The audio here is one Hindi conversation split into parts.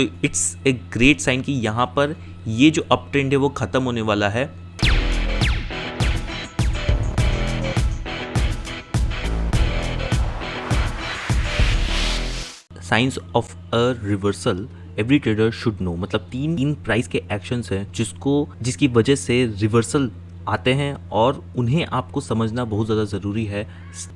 तो इट्स ए ग्रेट साइन कि यहाँ पर ये जो अप ट्रेंड है वो खत्म होने वाला है। Science of a reversal every trader should know, मतलब तीन प्राइस के एक्शंस हैं जिसकी वजह से रिवर्सल आते हैं और उन्हें आपको समझना बहुत ज़्यादा ज़रूरी है,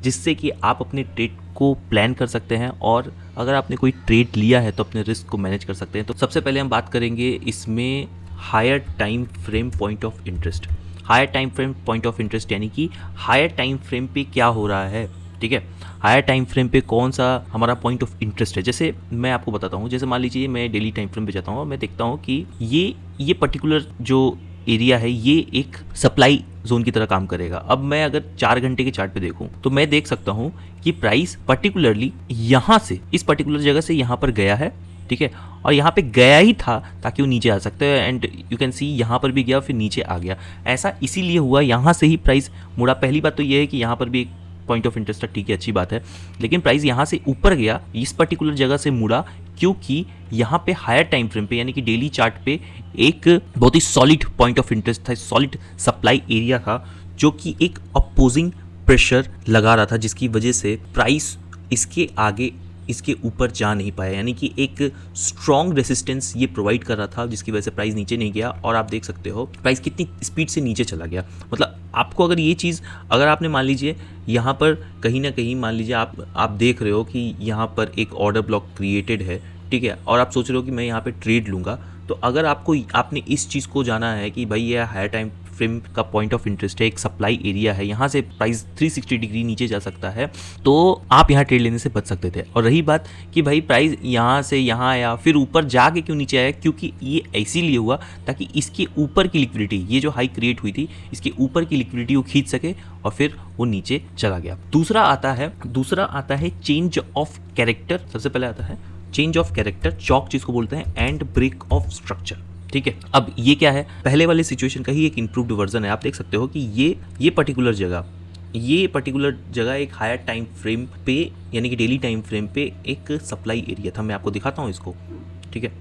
जिससे कि आप अपने ट्रेड को प्लान कर सकते हैं और अगर आपने कोई ट्रेड लिया है तो अपने रिस्क को मैनेज कर सकते हैं। तो सबसे पहले हम बात करेंगे इसमें higher time frame point of interest. Higher time frame point of interest यानी कि हायर टाइम फ्रेम पे क्या हो रहा है, ठीक है। हायर टाइम फ्रेम पे कौन सा हमारा पॉइंट ऑफ इंटरेस्ट है। जैसे मैं आपको बताता हूँ, जैसे मान लीजिए मैं डेली टाइम फ्रेम पे जाता हूँ और मैं देखता हूँ कि ये पर्टिकुलर जो एरिया है ये एक सप्लाई जोन की तरह काम करेगा। अब मैं अगर 4 घंटे के चार्ट पे देखूं तो मैं देख सकता हूं कि प्राइस पर्टिकुलरली यहां से इस पर्टिकुलर जगह से यहां पर गया है, ठीक है, और यहाँ पे गया ही था ताकि वो नीचे आ सकते हैं एंड यू कैन सी यहाँ पर भी गया फिर नीचे आ गया। ऐसा इसीलिए हुआ, यहाँ से ही प्राइस मुड़ा। पहली बात तो ये है कि यहाँ पर भी एक पॉइंट ऑफ इंटरेस्ट था, ठीक है, अच्छी बात है, लेकिन प्राइस यहाँ से ऊपर गया, इस पर्टिकुलर जगह से मुड़ा क्योंकि यहाँ पे हायर टाइम फ्रेम पे यानी कि डेली चार्ट पे एक बहुत ही सॉलिड पॉइंट ऑफ इंटरेस्ट था, सॉलिड सप्लाई एरिया था जो कि एक अपोजिंग प्रेशर लगा रहा था, जिसकी वजह से प्राइस इसके आगे इसके ऊपर जा नहीं पाया, यानी कि एक स्ट्रॉन्ग रेसिस्टेंस ये प्रोवाइड कर रहा था जिसकी वजह से प्राइस नीचे नहीं गया। और आप देख सकते हो प्राइस कितनी स्पीड से नीचे चला गया। मतलब आपको अगर ये चीज़, अगर आपने मान लीजिए यहाँ पर कहीं ना कहीं मान लीजिए आप देख रहे हो कि यहाँ पर एक ऑर्डर ब्लॉक क्रिएटेड है, ठीक है, और आप सोच रहे हो कि मैं यहाँ पे ट्रेड लूँगा, तो अगर आपने इस चीज़ को जाना है कि भाई ये हायर टाइम फ्रेम का पॉइंट ऑफ इंटरेस्ट है, एक सप्लाई एरिया है, यहाँ से प्राइस 360 डिग्री नीचे जा सकता है, तो आप यहाँ ट्रेड लेने से बच सकते थे। और रही बात कि भाई प्राइस यहाँ से यहाँ आया फिर ऊपर जाके क्यों नीचे आया, क्योंकि ये इसीलिए हुआ ताकि इसके ऊपर की लिक्विडिटी, ये जो हाई क्रिएट हुई थी, इसके ऊपर की लिक्विडिटी वो खींच सके और फिर वो नीचे चला गया। दूसरा आता है चेंज ऑफ कैरेक्टर। सबसे पहले आता है चेंज ऑफ कैरेक्टर, चॉक जिसको बोलते हैं, एंड ब्रेक ऑफ स्ट्रक्चर, ठीक है। अब ये क्या है, पहले वाले सिचुएशन का ही एक इंप्रूव्ड वर्जन है। आप देख सकते हो कि ये पर्टिकुलर जगह एक हायर टाइम फ्रेम पे यानी कि डेली टाइम फ्रेम पे एक सप्लाई एरिया था। मैं आपको दिखाता हूँ इसको, ठीक है,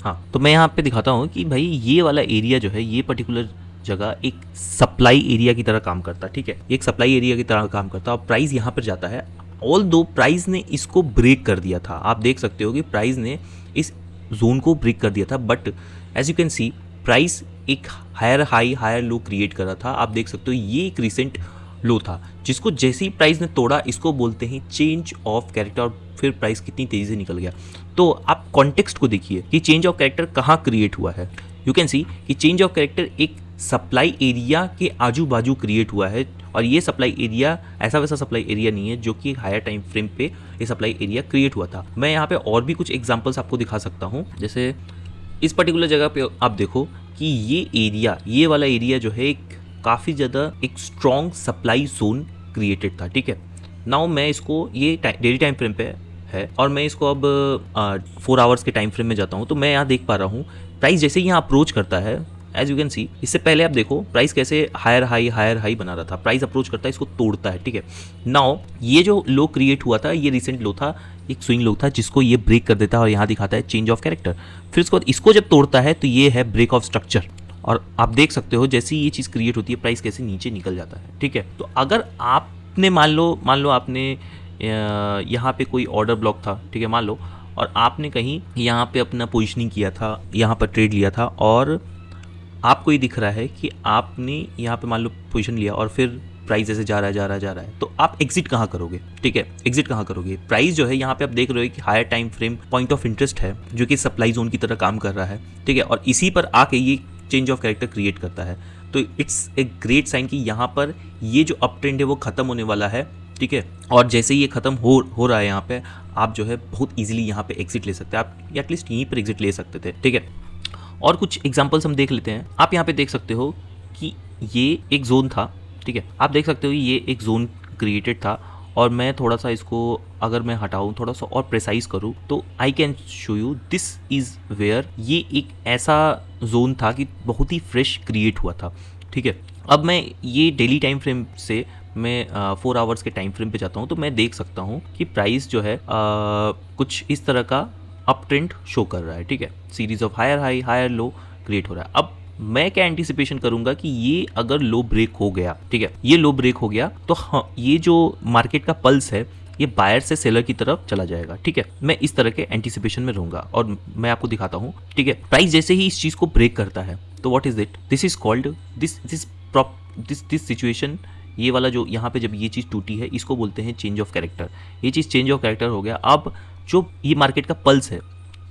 हाँ, तो मैं यहाँ पे दिखाता हूँ कि भाई ये वाला एरिया जो है, ये पर्टिकुलर जगह एक सप्लाई एरिया की तरह काम करता है, ठीक है, एक सप्लाई एरिया की तरह काम करता है और प्राइस यहाँ पर जाता है। ऑल दो प्राइस ने इसको ब्रेक कर दिया था, आप देख सकते हो कि प्राइस ने इस जोन को ब्रेक कर दिया था, but as you can see price एक higher high higher low create कर रहा था। आप देख सकते हो ये एक रिसेंट लो था जिसको जैसे ही प्राइस ने तोड़ा, इसको बोलते हैं चेंज ऑफ कैरेक्टर, और फिर प्राइस कितनी तेजी से निकल गया। तो आप कॉन्टेक्स्ट को देखिए कि चेंज ऑफ कैरेक्टर कहाँ क्रिएट हुआ है। यू कैन सी कि चेंज ऑफ कैरेक्टर एक सप्लाई एरिया के आजू बाजू क्रिएट हुआ है, और ये सप्लाई एरिया ऐसा वैसा सप्लाई एरिया नहीं है जो कि हायर टाइम फ्रेम पे ये सप्लाई एरिया क्रिएट हुआ था। मैं यहाँ पे और भी कुछ एग्जांपल्स आपको दिखा सकता हूँ। जैसे इस पर्टिकुलर जगह पे आप देखो कि ये वाला एरिया जो है एक काफ़ी ज़्यादा एक स्ट्रॉन्ग सप्लाई जोन क्रिएटेड था, ठीक है। नाउ मैं इसको, ये डेली टाइम फ्रेम पे है और मैं इसको अब 4 आवर्स के टाइम फ्रेम में जाता हूँ, तो मैं यहाँ देख पा रहा हूँ प्राइस जैसे ही यहाँ अप्रोच करता है, एज यू कैन सी, इससे पहले आप देखो प्राइस कैसे हायर हाई बना रहा था, प्राइस अप्रोच करता है, इसको तोड़ता है, ठीक है। नाउ ये जो लो क्रिएट हुआ था, ये रिसेंट लो था, एक स्विंग लो था जिसको ये ब्रेक कर देता है और यहाँ दिखाता है चेंज ऑफ कैरेक्टर। फिर उसके बाद इसको जब तोड़ता है तो ये है ब्रेक ऑफ स्ट्रक्चर, और आप देख सकते हो जैसे ही ये चीज़ क्रिएट होती है प्राइस कैसे नीचे निकल जाता है, ठीक है। तो अगर आपने मान लो आपने यहाँ पे कोई ऑर्डर ब्लॉक था, ठीक है, मान लो, और आपने कहीं यहाँ पे अपना पोजिशनिंग किया था, यहाँ पर ट्रेड लिया था, और आपको ये दिख रहा है कि आपने यहाँ पे मान लो पोजीशन लिया और फिर प्राइस ऐसे जा रहा है, तो आप एग्जिट कहाँ करोगे, ठीक है, एग्जिट कहाँ करोगे। प्राइस जो है यहाँ पे आप देख रहे हो कि higher time frame point of interest है जो कि सप्लाई जोन की तरह काम कर रहा है, ठीक है, और इसी पर आके ये चेंज ऑफ कैरेक्टर क्रिएट करता है। तो इट्स ए ग्रेट साइन कि यहाँ पर ये जो अप ट्रेंड है वो खत्म होने वाला है, ठीक है, और जैसे ही ये खत्म हो रहा है यहाँ पे आप जो है बहुत ईजिली यहाँ पे एग्जिट ले सकते हैं, आप एटलीस्ट यहीं पर एग्जिट ले सकते थे, ठीक है। और कुछ एग्जांपल्स हम देख लेते हैं। आप यहाँ पे देख सकते हो कि ये एक जोन था, ठीक है, आप देख सकते हो ये एक जोन क्रिएटेड था, और मैं थोड़ा सा इसको अगर मैं हटाऊँ, थोड़ा सा और प्रिसाइज करूँ, तो I can show you this is where ये एक ऐसा जोन था कि बहुत ही फ्रेश क्रिएट हुआ था, ठीक है। अब मैं ये डेली टाइम फ्रेम से मैं 4 आवर्स के टाइम फ्रेम पे जाता हूँ, तो मैं देख सकता हूँ कि प्राइस जो है कुछ इस तरह का अप ट्रेंड शो कर रहा है, ठीक है, series of higher high higher low create हो रहा है। अब मैं क्या एंटिसिपेशन करूंगा कि ये अगर लो ब्रेक हो गया, ठीक है, ये लो ब्रेक हो गया तो हाँ, ये जो मार्केट का पल्स है ये बायर से सेलर की तरफ चला जाएगा, ठीक है। मैं इस तरह के एंटिसिपेशन में रहूंगा और मैं आपको दिखाता हूँ, ठीक है। प्राइस जैसे ही इस चीज को ब्रेक करता है तो what is it, this is called this situation, ये वाला जो यहाँ पे जब ये चीज़ टूटी है इसको बोलते हैं चेंज ऑफ कैरेक्टर। ये चीज़ चेंज ऑफ कैरेक्टर हो गया। अब जो ये मार्केट का पल्स है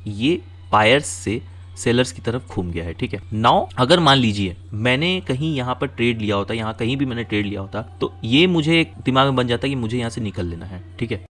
ये बायर्स से सेलर्स की तरफ घूम गया है, ठीक है। नाउ अगर मान लीजिए मैंने कहीं यहाँ पर ट्रेड लिया होता, यहाँ कहीं भी मैंने ट्रेड लिया होता, तो ये मुझे एक दिमाग में बन जाता कि मुझे यहाँ से निकल लेना है, ठीक है।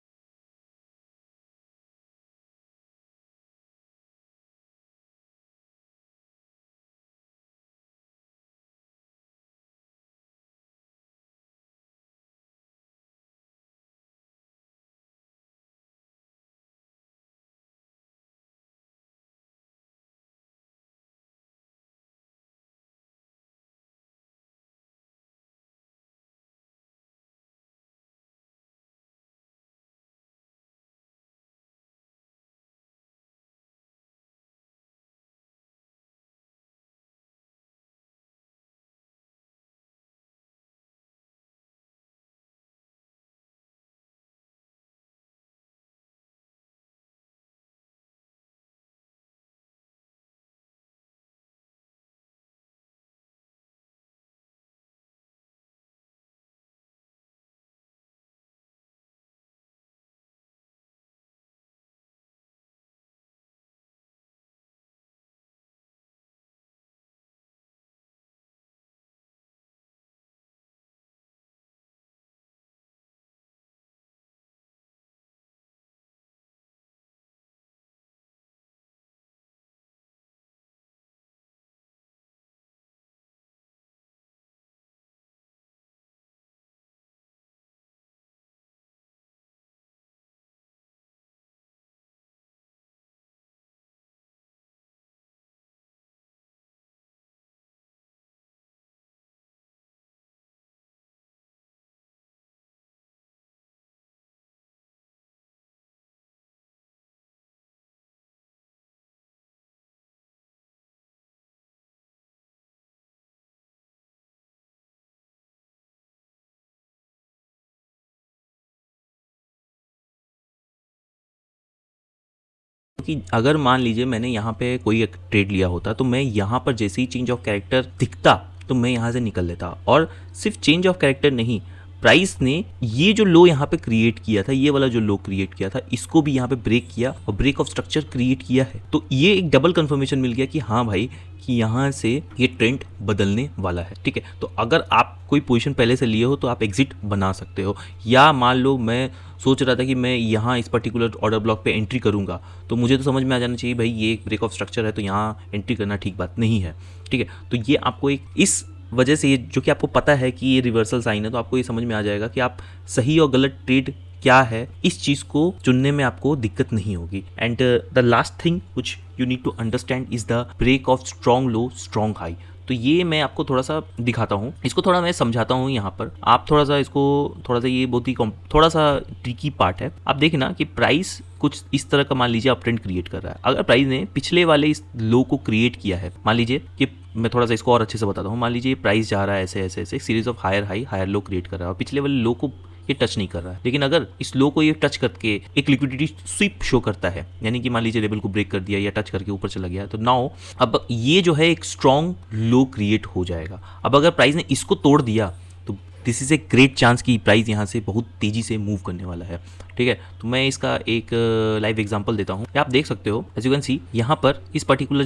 कि अगर मान लीजिए मैंने यहाँ पे कोई एक ट्रेड लिया होता तो मैं यहाँ पर जैसे ही चेंज ऑफ कैरेक्टर दिखता तो मैं यहाँ से निकल लेता। और सिर्फ चेंज ऑफ कैरेक्टर नहीं, प्राइस ने ये जो लो यहाँ पे क्रिएट किया था, ये वाला जो लो क्रिएट किया था, इसको भी यहाँ पे ब्रेक किया और ब्रेक ऑफ स्ट्रक्चर क्रिएट किया है। तो ये एक डबल कंफर्मेशन मिल गया कि हाँ भाई, कि यहाँ से ये ट्रेंड बदलने वाला है, ठीक है। तो अगर आप कोई पोजीशन पहले से लिए हो तो आप एग्जिट बना सकते हो। या मान लो मैं सोच रहा था कि मैं यहाँ इस पर्टिकुलर ऑर्डर ब्लॉक पे एंट्री करूँगा, तो मुझे तो समझ में आ जाना चाहिए भाई ये एक ब्रेक ऑफ स्ट्रक्चर है, तो यहाँ एंट्री करना ठीक बात नहीं है, ठीक है। तो ये आपको एक इस वजह से, ये जो कि आपको पता है कि ये रिवर्सल साइन है, तो आपको ये समझ में आ जाएगा कि आप सही और गलत ट्रेड क्या है, इस चीज को चुनने में आपको दिक्कत नहीं होगी। And the last thing which you need to understand is the break of strong low strong high. तो ये मैं आपको थोड़ा सा दिखाता हूँ, इसको थोड़ा मैं समझाता हूँ यहाँ पर। आप थोड़ा सा इसको थोड़ा सा, ये बहुत ही थोड़ा सा ट्रिकी पार्ट है। आप देखिए ना कि प्राइस कुछ इस तरह का मान लीजिए अप ट्रेंड क्रिएट कर रहा है। अगर प्राइस ने पिछले वाले इस लो को क्रिएट किया है, मान लीजिए कि मैं थोड़ा सा इसको और अच्छे से बताता हूँ। मान लीजिए प्राइस जा रहा है ऐसे ऐसे ऐसे, series of higher high higher low create कर रहा है और पिछले वाले लो को ये टच नहीं कर रहा है। लेकिन अगर इस लो को ये टच करके एक लिक्विडिटी स्वीप शो करता है, यानी कि मान लीजिए लेवल को ब्रेक कर दिया या टच करके ऊपर चला गया, तो नाउ अब ये जो है एक स्ट्रॉन्ग लो क्रिएट हो जाएगा। अब अगर प्राइस ने इसको तोड़ दिया तो this is a great chance कि प्राइस यहाँ से बहुत तेजी से मूव करने वाला है, ठीक है। तो मैं इसका एक लाइव एग्जांपल देता हूँ। आप देख सकते हो, एज यू कैन सी, यहाँ पर इस पर्टिकुलर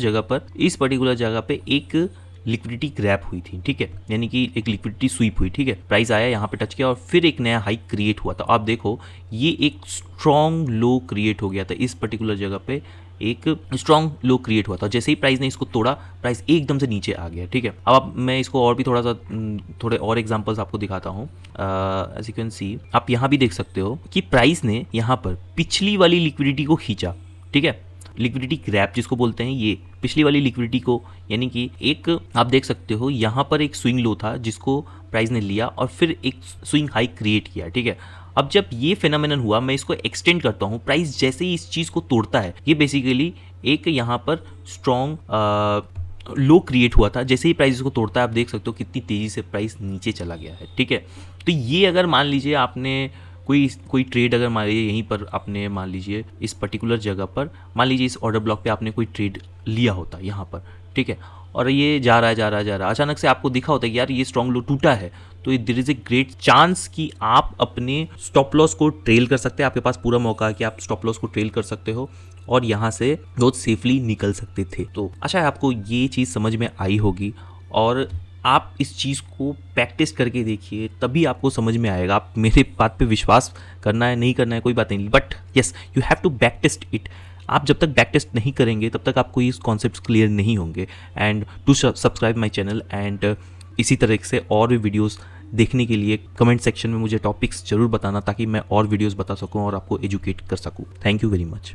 जगह पे एक लिक्विडिटी ग्रैप हुई थी, ठीक है, यानी कि एक लिक्विडिटी स्वीप हुई, ठीक है। प्राइस आया, यहाँ पे टच किया और फिर एक नया हाई क्रिएट हुआ था। आप देखो ये एक स्ट्रॉन्ग लो क्रिएट हो गया था, इस पर्टिकुलर जगह पे एक स्ट्रॉन्ग लो क्रिएट हुआ था। जैसे ही प्राइस ने इसको तोड़ा, प्राइस एकदम से नीचे आ गया, ठीक है। अब मैं इसको और भी थोड़े और एग्जांपल्स आपको दिखाता हूँ। एज यू कैन सी, आप यहाँ भी देख सकते हो कि प्राइस ने यहाँ पर पिछली वाली लिक्विडिटी को खींचा, ठीक है, लिक्विडिटी ग्रैप जिसको बोलते हैं, ये पिछली वाली लिक्विडिटी को, यानी कि एक आप देख सकते हो यहाँ पर एक स्विंग लो था जिसको प्राइस ने लिया और फिर एक स्विंग हाई क्रिएट किया, ठीक है। अब जब ये फिनोमेनन हुआ, मैं इसको एक्सटेंड करता हूँ, प्राइस जैसे ही इस चीज़ को तोड़ता है, ये बेसिकली एक यहाँ पर स्ट्रॉन्ग लो क्रिएट हुआ था। जैसे ही प्राइस को तोड़ता है, आप देख सकते हो कितनी तेज़ी से प्राइस नीचे चला गया है, ठीक है। तो ये अगर मान लीजिए आपने कोई ट्रेड अगर मान लीजिए यहीं पर आपने मान लीजिए इस पर्टिकुलर जगह पर मान लीजिए इस ऑर्डर ब्लॉक पे आपने कोई ट्रेड लिया होता यहाँ पर, ठीक है, और ये जा रहा है, अचानक से आपको दिखा होता है कि यार ये स्ट्रॉन्ग लो टूटा है, तो there is a great chance कि आप अपने स्टॉप लॉस को ट्रेल कर सकते हैं। आपके पास पूरा मौका है कि आप स्टॉप लॉस को ट्रेल कर सकते हो और यहाँ से बहुत सेफली निकल सकते थे। तो आशा है आपको ये चीज़ समझ में आई होगी और आप इस चीज़ को प्रैक्टिस करके देखिए, तभी आपको समझ में आएगा। आप मेरे बात पे विश्वास करना है नहीं करना है कोई बात नहीं, but yes you have to back test it. आप जब तक बैक टेस्ट नहीं करेंगे तब तक आपको ये कॉन्सेप्ट्स क्लियर नहीं होंगे। And to subscribe my channel and इसी तरह से और भी वीडियोस देखने के लिए कमेंट सेक्शन में मुझे टॉपिक्स जरूर बताना, ताकि मैं और वीडियोस बता सकूं और आपको एजुकेट कर सकूं। Thank you very much.